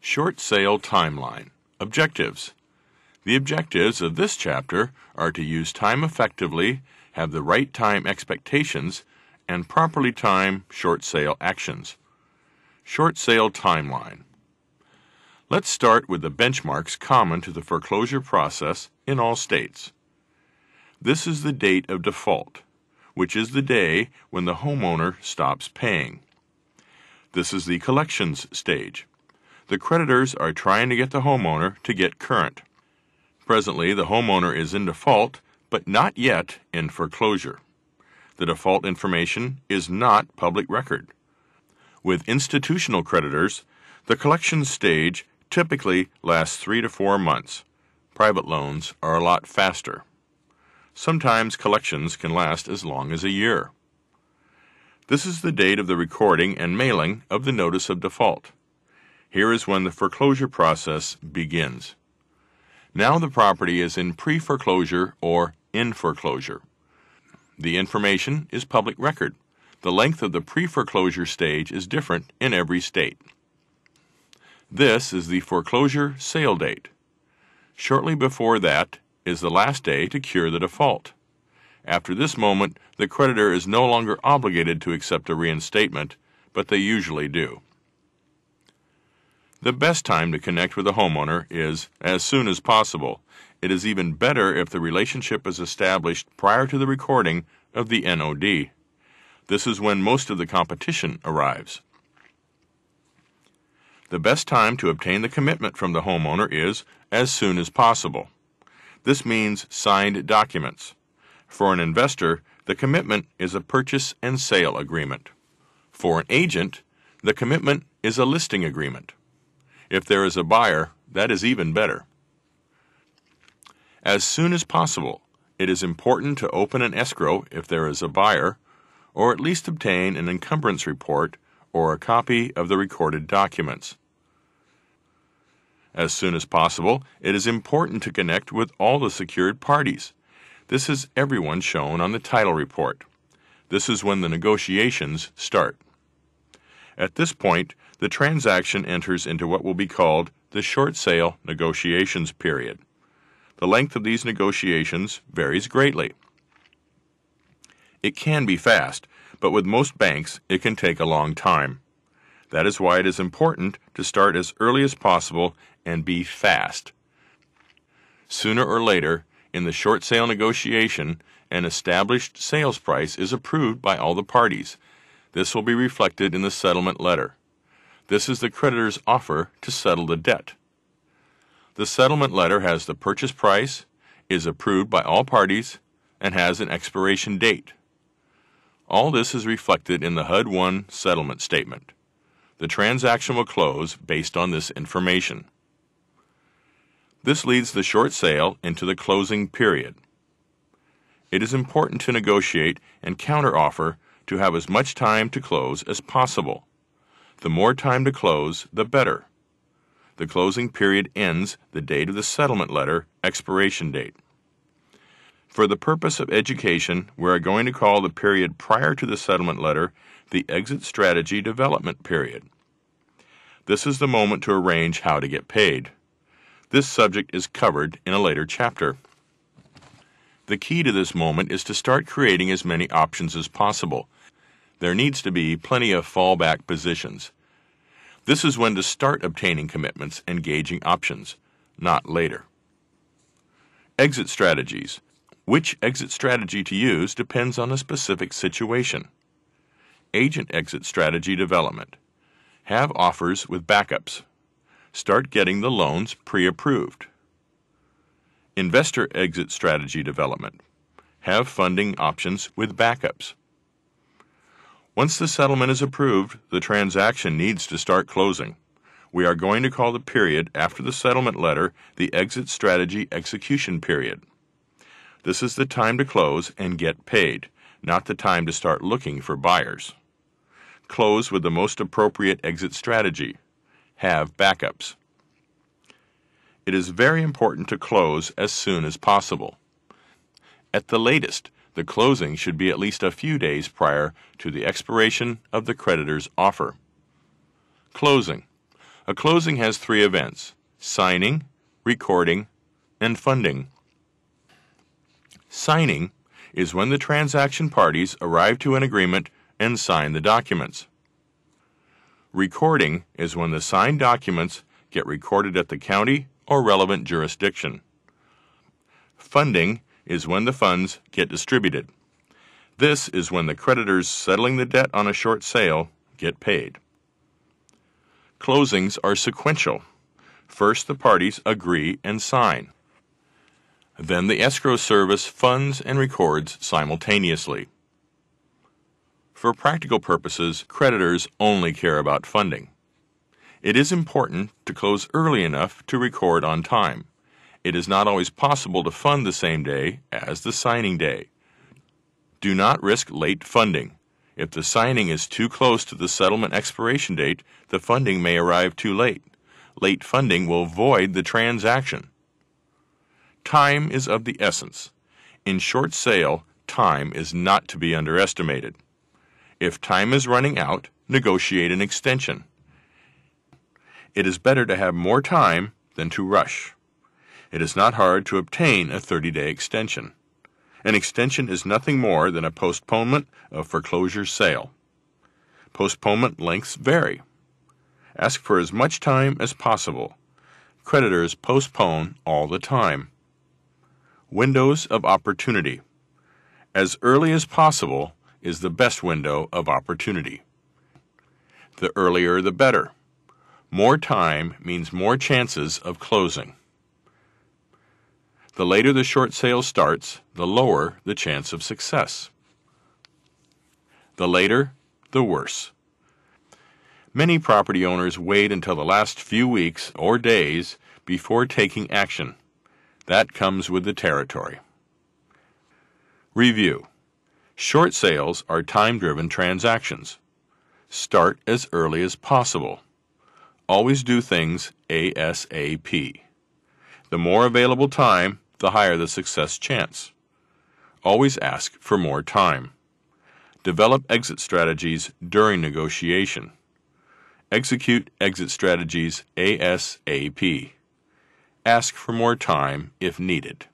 Short sale timeline. Objectives. The objectives of this chapter are to use time effectively, have the right time expectations, and properly time short sale actions. Short sale timeline. Let's start with the benchmarks common to the foreclosure process in all states. This is the date of default, which is the day when the homeowner stops paying. This is the collections stage. The creditors are trying to get the homeowner to get current. Presently, the homeowner is in default, but not yet in foreclosure. The default information is not public record. With institutional creditors, the collections stage typically lasts 3 to 4 months. Private loans are a lot faster. Sometimes collections can last as long as a year. This is the date of the recording and mailing of the notice of default. Here is when the foreclosure process begins. Now the property is in pre-foreclosure or in foreclosure. The information is public record. The length of the pre-foreclosure stage is different in every state. This is the foreclosure sale date. Shortly before that is the last day to cure the default. After this moment, the creditor is no longer obligated to accept a reinstatement, but they usually do. The best time to connect with a homeowner is as soon as possible. It is even better if the relationship is established prior to the recording of the NOD. This is when most of the competition arrives. The best time to obtain the commitment from the homeowner is as soon as possible. This means signed documents. For an investor, the commitment is a purchase and sale agreement. For an agent, the commitment is a listing agreement. If there is a buyer, that is even better. As soon as possible, it is important to open an escrow if there is a buyer, or at least obtain an encumbrance report or a copy of the recorded documents. As soon as possible, it is important to connect with all the secured parties. This is everyone shown on the title report. This is when the negotiations start. At this point, the transaction enters into what will be called the short sale negotiations period. The length of these negotiations varies greatly. It can be fast, but with most banks, it can take a long time. That is why it is important to start as early as possible and be fast. Sooner or later, in the short sale negotiation, an established sales price is approved by all the parties. This will be reflected in the settlement letter. This is the creditor's offer to settle the debt. The settlement letter has the purchase price, is approved by all parties, and has an expiration date. All this is reflected in the HUD-1 settlement statement. The transaction will close based on this information. This leads the short sale into the closing period. It is important to negotiate and counteroffer to have as much time to close as possible. The more time to close, the better. The closing period ends the date of the settlement letter expiration date. For the purpose of education, we are going to call the period prior to the settlement letter the exit strategy development period. This is the moment to arrange how to get paid. This subject is covered in a later chapter. The key to this moment is to start creating as many options as possible. There needs to be plenty of fallback positions. This is when to start obtaining commitments and gauging options, not later. Exit strategies. Which exit strategy to use depends on a specific situation. Agent exit strategy development. Have offers with backups. Start getting the loans pre-approved. Investor exit strategy development. Have funding options with backups. Once the settlement is approved, the transaction needs to start closing. We are going to call the period after the settlement letter the exit strategy execution period. This is the time to close and get paid, not the time to start looking for buyers. Close with the most appropriate exit strategy. Have backups. It is very important to close as soon as possible. At the latest, the closing should be at least a few days prior to the expiration of the creditor's offer. Closing. A closing has three events: signing, recording, and funding. Signing is when the transaction parties arrive to an agreement and sign the documents. Recording is when the signed documents get recorded at the county or relevant jurisdiction. Funding is when the funds get distributed. This is when the creditors settling the debt on a short sale get paid. Closings are sequential. First, the parties agree and sign. Then the escrow service funds and records simultaneously. For practical purposes, creditors only care about funding. It is important to close early enough to record on time. It is not always possible to fund the same day as the signing day. Do not risk late funding. If the signing is too close to the settlement expiration date, the funding may arrive too late. Late funding will void the transaction. Time is of the essence. In short sale, time is not to be underestimated. If time is running out, negotiate an extension. It is better to have more time than to rush. It is not hard to obtain a 30-day extension. An extension is nothing more than a postponement of foreclosure sale. Postponement lengths vary. Ask for as much time as possible. Creditors postpone all the time. Windows of opportunity. As early as possible is the best window of opportunity. The earlier the better. More time means more chances of closing. The later the short sale starts, the lower the chance of success. The later, the worse. Many property owners wait until the last few weeks or days before taking action. That comes with the territory. Review. Short sales are time-driven transactions. Start as early as possible. Always do things ASAP. The more available time, the higher the success chance. Always ask for more time. Develop exit strategies during negotiation. Execute exit strategies ASAP. Ask for more time if needed.